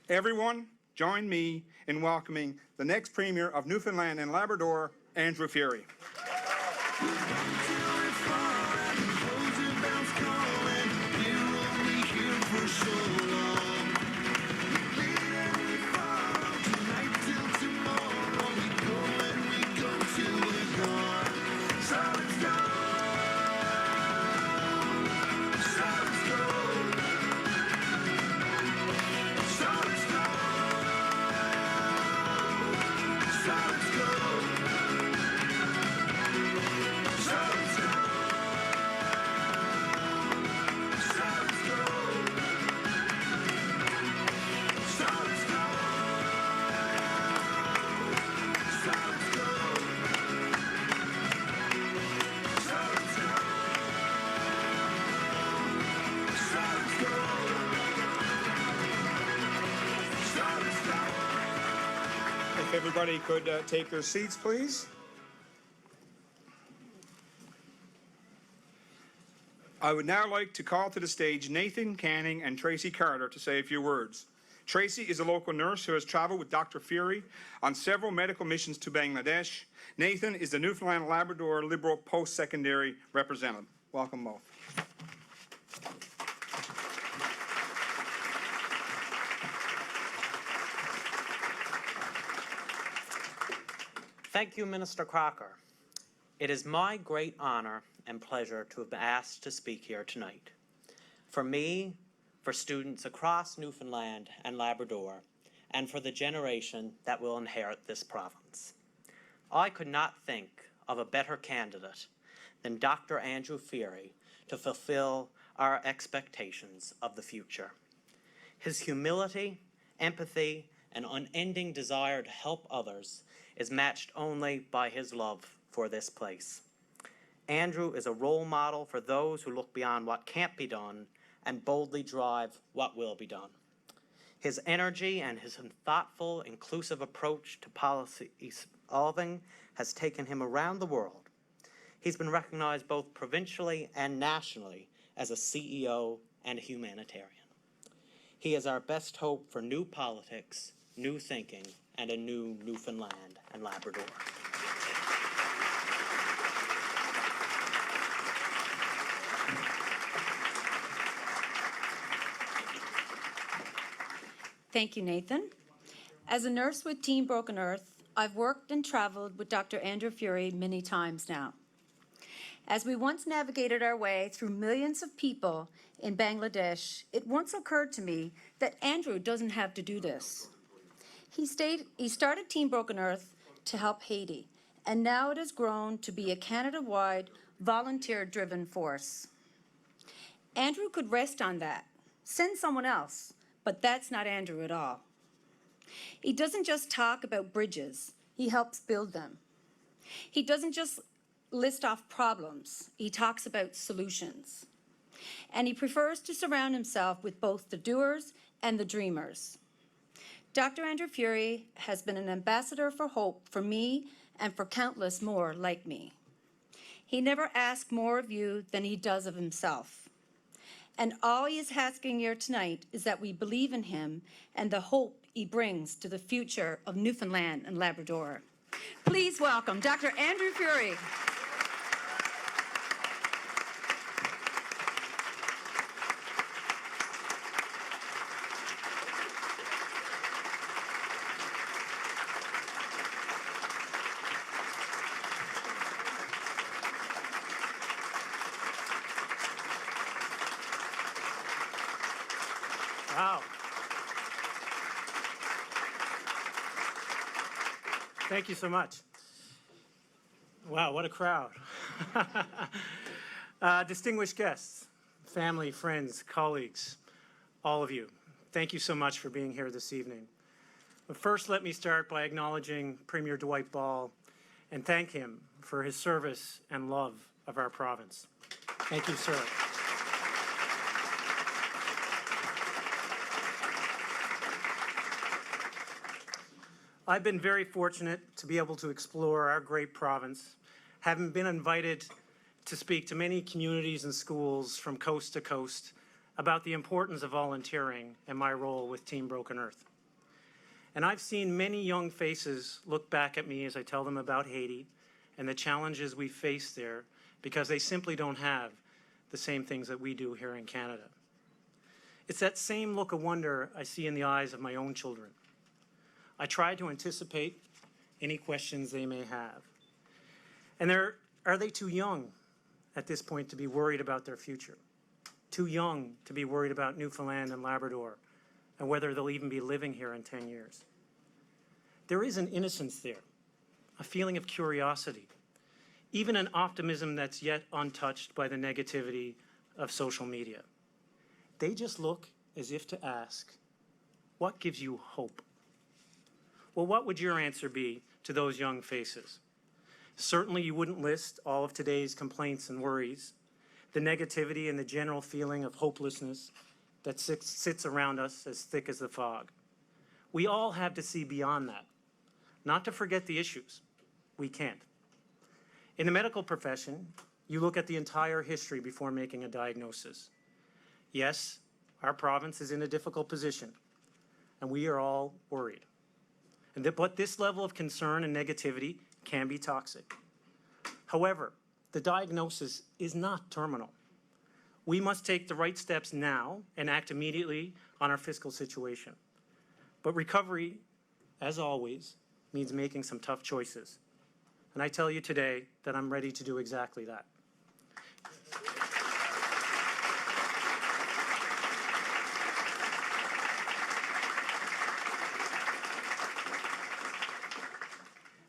Everyone, join me in welcoming the next Premier of Newfoundland and Labrador, Andrew Furey. If everybody could take their seats, please. I would now like to call to the stage Nathan Canning and Tracy Carter to say a few words. Tracy is a local nurse who has traveled with Dr. Furey on several medical missions to Bangladesh. Nathan is the Newfoundland and Labrador Liberal post-secondary representative. Welcome both. Thank you, Minister Crocker. It is my great honor and pleasure to have been asked to speak here tonight. For me, for students across Newfoundland and Labrador, and for the generation that will inherit this province. I could not think of a better candidate than Dr. Andrew Furey to fulfill our expectations of the future. His humility, empathy, and unending desire to help others is matched only by his love for this place. Andrew is a role model for those who look beyond what can't be done and boldly drive what will be done. His energy and his thoughtful, inclusive approach to policy solving has taken him around the world. He's been recognized both provincially and nationally as a CEO and a humanitarian. He is our best hope for new politics, new thinking, and a new Newfoundland and Labrador. Thank you, Nathan. As a nurse with Team Broken Earth, I've worked and traveled with Dr. Andrew Furey many times now. As we once navigated our way through millions of people in Bangladesh, it once occurred to me that Andrew doesn't have to do this. He started Team Broken Earth to help Haiti, and now it has grown to be a Canada-wide, volunteer-driven force. Andrew could rest on that, send someone else, but that's not Andrew at all. He doesn't just talk about bridges, he helps build them. He doesn't just list off problems, he talks about solutions. And he prefers to surround himself with both the doers and the dreamers. Dr. Andrew Furey has been an ambassador for hope for me and for countless more like me. He never asks more of you than he does of himself. And all he is asking here tonight is that we believe in him and the hope he brings to the future of Newfoundland and Labrador. Please welcome Dr. Andrew Furey. Wow. Thank you so much. Wow, what a crowd. Distinguished guests, family, friends, colleagues, all of you, thank you so much for being here this evening. But first, let me start by acknowledging Premier Dwight Ball and thank him for his service and love of our province. Thank you, sir. I've been very fortunate to be able to explore our great province, having been invited to speak to many communities and schools from coast to coast about the importance of volunteering and my role with Team Broken Earth. And I've seen many young faces look back at me as I tell them about Haiti and the challenges we face there because they simply don't have the same things that we do here in Canada. It's that same look of wonder I see in the eyes of my own children. I try to anticipate any questions they may have. And are they too young at this point to be worried about their future? Too young to be worried about Newfoundland and Labrador and whether they'll even be living here in 10 years? There is an innocence there, a feeling of curiosity, even an optimism that's yet untouched by the negativity of social media. They just look as if to ask, what gives you hope? Well, what would your answer be to those young faces? Certainly you wouldn't list all of today's complaints and worries, the negativity and the general feeling of hopelessness that sits around us as thick as the fog. We all have to see beyond that, not to forget the issues. We can't. In the medical profession, you look at the entire history before making a diagnosis. Yes, our province is in a difficult position, and we are all worried. But this level of concern and negativity can be toxic. However, the diagnosis is not terminal. We must take the right steps now and act immediately on our fiscal situation. But recovery, as always, means making some tough choices. And I tell you today that I'm ready to do exactly that.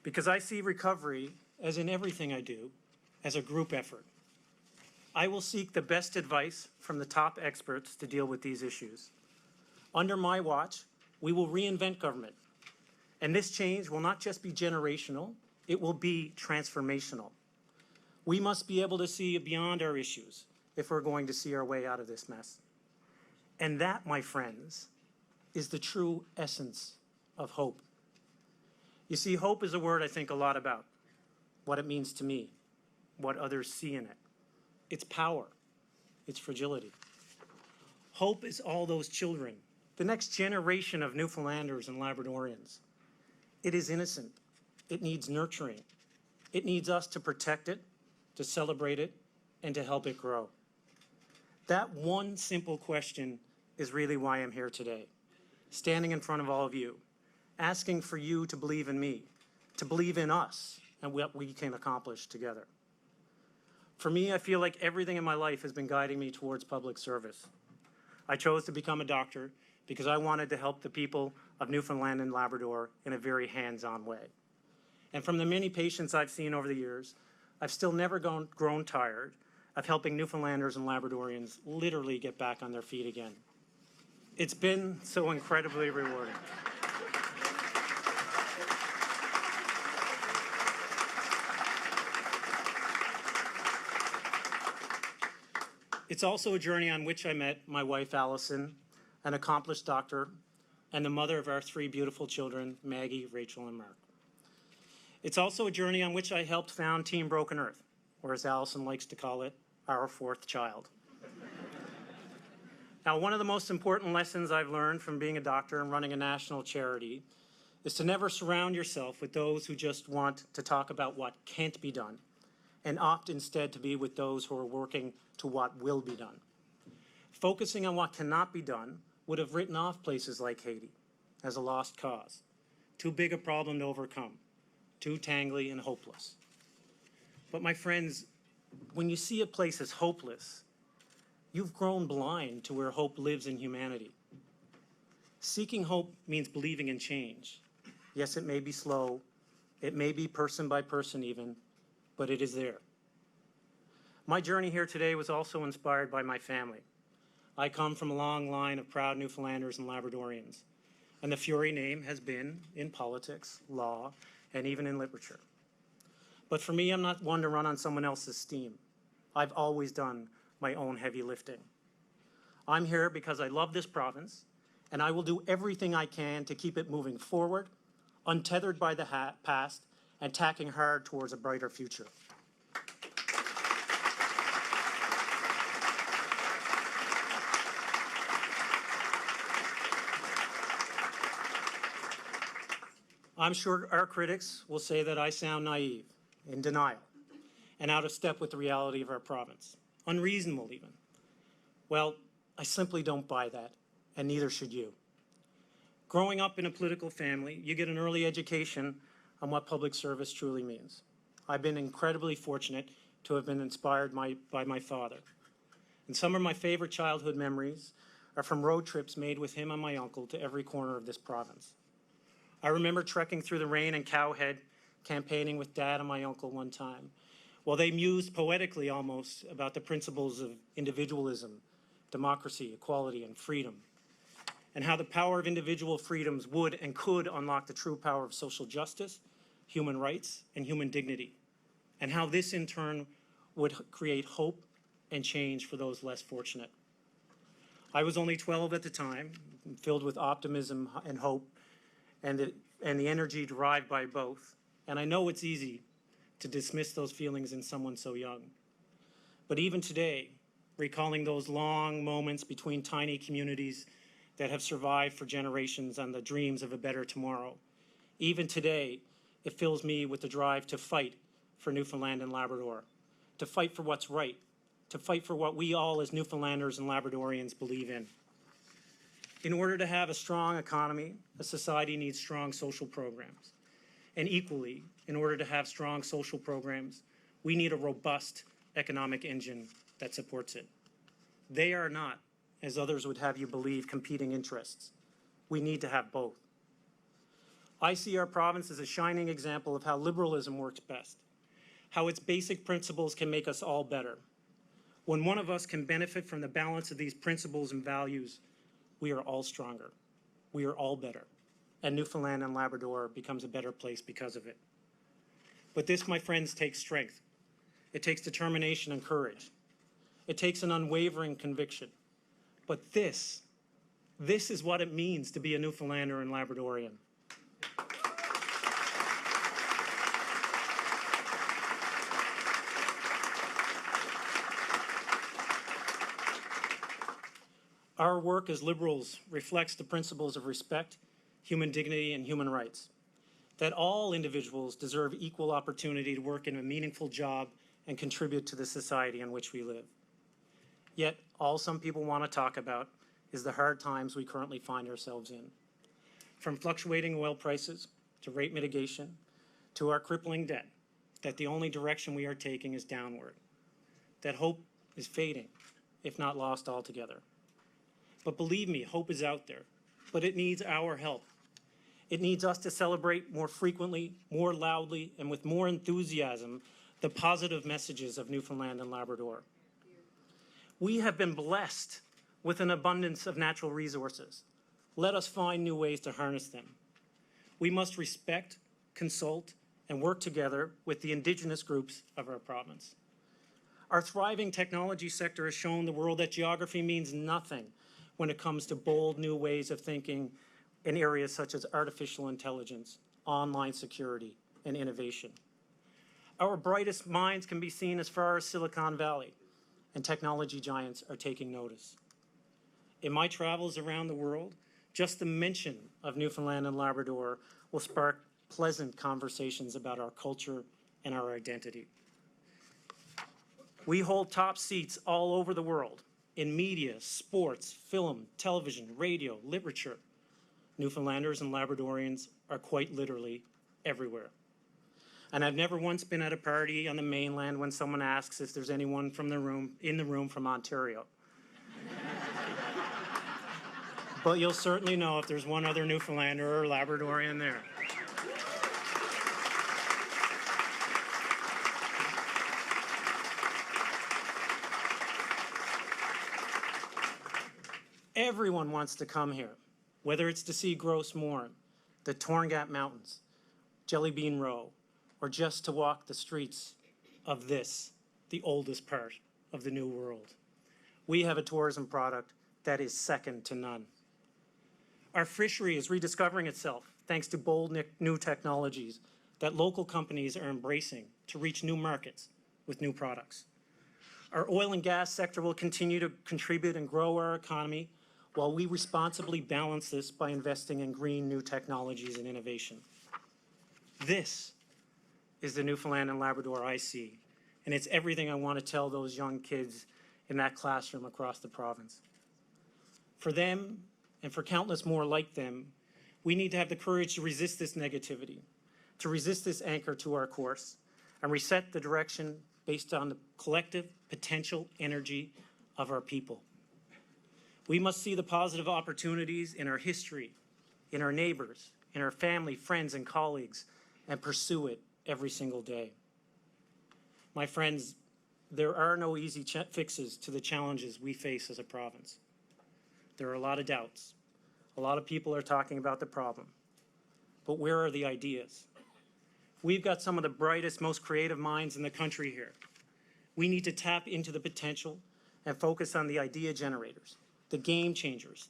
Because I see recovery, as in everything I do, as a group effort. I will seek the best advice from the top experts to deal with these issues. Under my watch, we will reinvent government. And this change will not just be generational, it will be transformational. We must be able to see beyond our issues if we're going to see our way out of this mess. And that, my friends, is the true essence of hope. You see, hope is a word I think a lot about, what it means to me, what others see in it. It's power, it's fragility. Hope is all those children, the next generation of Newfoundlanders and Labradorians. It is innocent, it needs nurturing. It needs us to protect it, to celebrate it, and to help it grow. That one simple question is really why I'm here today, standing in front of all of you, asking for you to believe in me, to believe in us and what we can accomplish together. For me, I feel like everything in my life has been guiding me towards public service. I chose to become a doctor because I wanted to help the people of Newfoundland and Labrador in a very hands-on way. And from the many patients I've seen over the years, I've still never grown tired of helping Newfoundlanders and Labradorians literally get back on their feet again. It's been so incredibly rewarding. It's also a journey on which I met my wife, Allison, an accomplished doctor, and the mother of our 3 beautiful children, Maggie, Rachel, and Mark. It's also a journey on which I helped found Team Broken Earth, or as Allison likes to call it, our 4th child. Now, one of the most important lessons I've learned from being a doctor and running a national charity is to never surround yourself with those who just want to talk about what can't be done and opt instead to be with those who are working to what will be done. Focusing on what cannot be done would have written off places like Haiti as a lost cause, too big a problem to overcome, too tangly and hopeless. But my friends, when you see a place as hopeless, you've grown blind to where hope lives in humanity. Seeking hope means believing in change. Yes, it may be slow, it may be person by person even, but it is there. My journey here today was also inspired by my family. I come from a long line of proud Newfoundlanders and Labradorians, and the Furey name has been in politics, law, and even in literature. But for me, I'm not one to run on someone else's steam. I've always done my own heavy lifting. I'm here because I love this province, and I will do everything I can to keep it moving forward, untethered by the past, and tacking hard towards a brighter future. I'm sure our critics will say that I sound naive, in denial, and out of step with the reality of our province. Unreasonable, even. Well, I simply don't buy that, and neither should you. Growing up in a political family, you get an early education on what public service truly means. I've been incredibly fortunate to have been inspired by my father. And some of my favorite childhood memories are from road trips made with him and my uncle to every corner of this province. I remember trekking through the rain in Cowhead, campaigning with Dad and my uncle one time, while they mused poetically almost about the principles of individualism, democracy, equality, and freedom, and how the power of individual freedoms would and could unlock the true power of social justice, human rights, and human dignity, and how this in turn would create hope and change for those less fortunate. I was only 12 at the time, filled with optimism and hope, and the energy derived by both. And I know it's easy to dismiss those feelings in someone so young. But even today, recalling those long moments between tiny communities that have survived for generations on the dreams of a better tomorrow, even today, it fills me with the drive to fight for Newfoundland and Labrador, to fight for what's right, to fight for what we all as Newfoundlanders and Labradorians believe in. In order to have a strong economy, a society needs strong social programs. And equally, in order to have strong social programs, we need a robust economic engine that supports it. They are not, as others would have you believe, competing interests. We need to have both. I see our province as a shining example of how liberalism works best, how its basic principles can make us all better. When one of us can benefit from the balance of these principles and values, we are all stronger. We are all better. And Newfoundland and Labrador becomes a better place because of it. But this, my friends, takes strength. It takes determination and courage. It takes an unwavering conviction. But this is what it means to be a Newfoundlander and Labradorian. Our work as Liberals reflects the principles of respect, human dignity, and human rights. That all individuals deserve equal opportunity to work in a meaningful job and contribute to the society in which we live. Yet, all some people want to talk about is the hard times we currently find ourselves in. From fluctuating oil prices, to rate mitigation, to our crippling debt, that the only direction we are taking is downward. That hope is fading, if not lost altogether. But believe me, hope is out there, but it needs our help. It needs us to celebrate more frequently, more loudly, and with more enthusiasm the positive messages of Newfoundland and Labrador. We have been blessed with an abundance of natural resources. Let us find new ways to harness them. We must respect, consult, and work together with the Indigenous groups of our province. Our thriving technology sector has shown the world that geography means nothing when it comes to bold new ways of thinking in areas such as artificial intelligence, online security, and innovation. Our brightest minds can be seen as far as Silicon Valley, and technology giants are taking notice. In my travels around the world, just the mention of Newfoundland and Labrador will spark pleasant conversations about our culture and our identity. We hold top seats all over the world in media, sports, film, television, radio, literature. Newfoundlanders and Labradorians are quite literally everywhere. And I've never once been at a party on the mainland when someone asks if there's anyone in the room from Ontario. But you'll certainly know if there's one other Newfoundlander or Labradorian there. Everyone wants to come here, whether it's to see Gross Mourne, the Torngat Mountains, Jelly Bean Row, or just to walk the streets of this, the oldest part of the New World. We have a tourism product that is second to none. Our fishery is rediscovering itself thanks to bold new technologies that local companies are embracing to reach new markets with new products. Our oil and gas sector will continue to contribute and grow our economy while we responsibly balance this by investing in green new technologies and innovation. This is the Newfoundland and Labrador I see, and it's everything I want to tell those young kids in that classroom across the province. For them, and for countless more like them, we need to have the courage to resist this negativity, to resist this anchor to our course, and reset the direction based on the collective potential energy of our people. We must see the positive opportunities in our history, in our neighbors, in our family, friends, and colleagues, and pursue it every single day. My friends, there are no easy fixes to the challenges we face as a province. There are a lot of doubts. A lot of people are talking about the problem. But where are the ideas? We've got some of the brightest, most creative minds in the country here. We need to tap into the potential and focus on the idea generators, the game changers,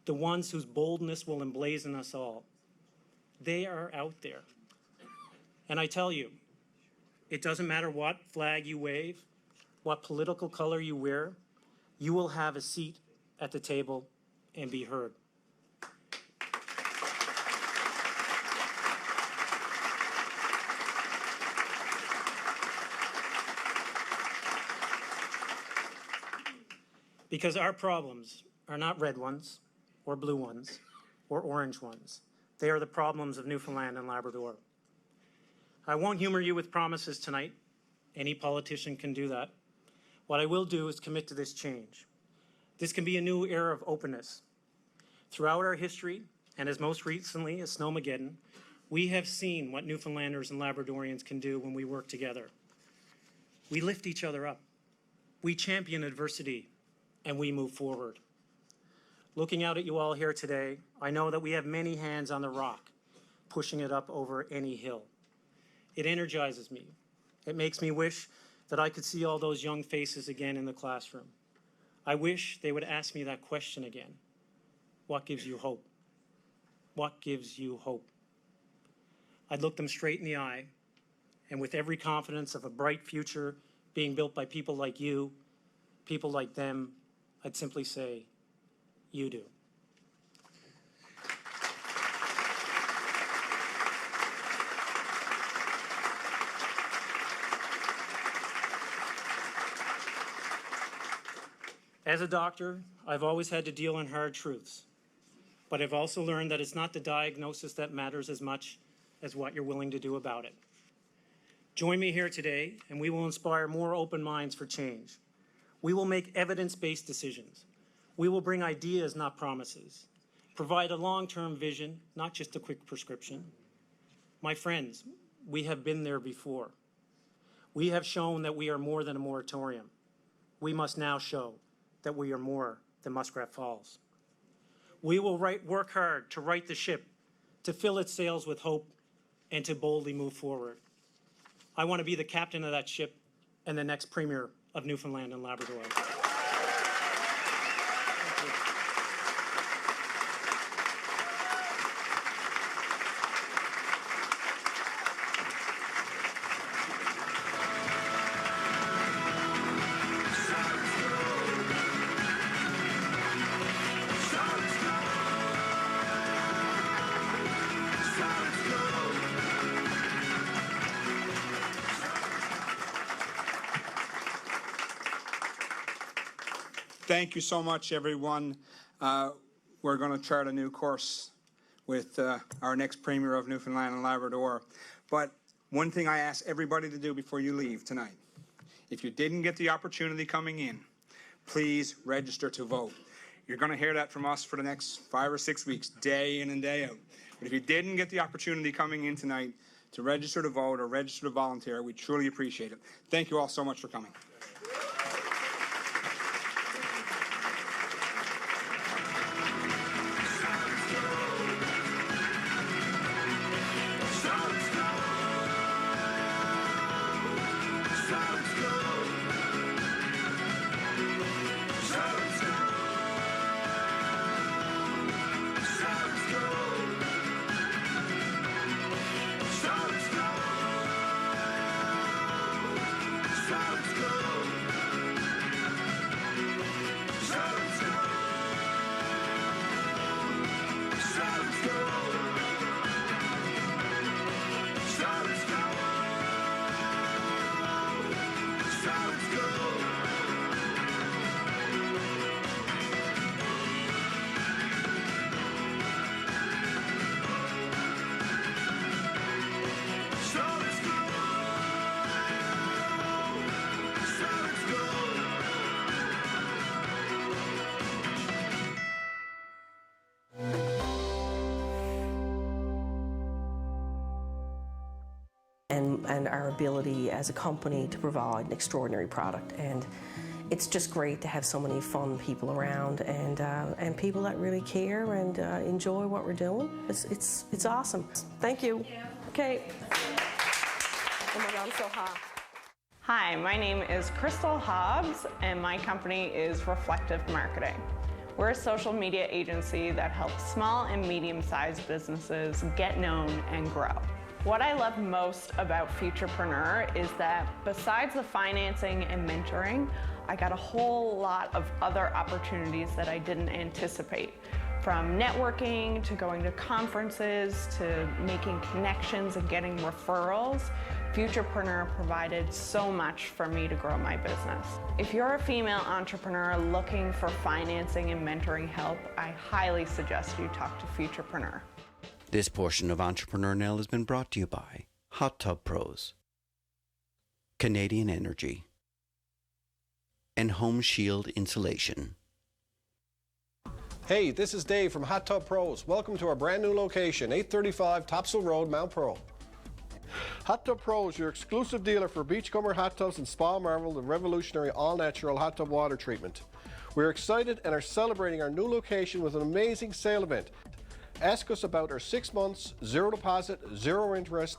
the ones whose boldness will emblazon us all. They are out there. And I tell you, it doesn't matter what flag you wave, what political color you wear, you will have a seat at the table and be heard. Because our problems are not red ones, or blue ones, or orange ones. They are the problems of Newfoundland and Labrador. I won't humor you with promises tonight. Any politician can do that. What I will do is commit to this change. This can be a new era of openness. Throughout our history, and as most recently as Snowmageddon, we have seen what Newfoundlanders and Labradorians can do when we work together. We lift each other up. We champion adversity, and we move forward. Looking out at you all here today, I know that we have many hands on the rock, pushing it up over any hill. It energizes me. It makes me wish that I could see all those young faces again in the classroom. I wish they would ask me that question again. What gives you hope? What gives you hope? I'd look them straight in the eye, and with every confidence of a bright future being built by people like you, people like them, I'd simply say, you do. As a doctor, I've always had to deal in hard truths, but I've also learned that it's not the diagnosis that matters as much as what you're willing to do about it. Join me here today, and we will inspire more open minds for change. We will make evidence-based decisions. We will bring ideas, not promises. Provide a long-term vision, not just a quick prescription. My friends, we have been there before. We have shown that we are more than a moratorium. We must now show that we are more than Muskrat Falls. We will work hard to right the ship, to fill its sails with hope, and to boldly move forward. I want to be the captain of that ship and the next Premier of Newfoundland and Labrador. Thank you so much, everyone. We're going to chart a new course with our next Premier of Newfoundland and Labrador. But one thing I ask everybody to do before you leave tonight, if you didn't get the opportunity coming in, please register to vote. You're going to hear that from us for the next 5 or 6 weeks, day in and day out. But if you didn't get the opportunity coming in tonight to register to vote or register to volunteer, we truly appreciate it. Thank you all so much for coming. Let's go! and our ability as a company to provide an extraordinary product. And it's just great to have so many fun people around and people that really care and enjoy what we're doing. It's awesome. Thank you. Okay. Oh my God, I'm so hot. Hi, my name is Crystal Hobbs, and my company is Reflective Marketing. We're a social media agency that helps small and medium-sized businesses get known and grow. What I love most about Futurepreneur is that besides the financing and mentoring, I got a whole lot of other opportunities that I didn't anticipate. From networking to going to conferences to making connections and getting referrals, Futurepreneur provided so much for me to grow my business. If you're a female entrepreneur looking for financing and mentoring help, I highly suggest you talk to Futurepreneur. This portion of Entrepreneur Nell has been brought to you by Hot Tub Pros, Canadian Energy, and Home Shield Insulation. Hey, this is Dave from Hot Tub Pros. Welcome to our brand new location, 835 Topsail Road, Mount Pearl. Hot Tub Pros, your exclusive dealer for beachcomber hot tubs and Spa Marvel, the revolutionary all-natural hot tub water treatment. We're excited and are celebrating our new location with an amazing sale event. Ask us about our 6 months, zero deposit, zero interest,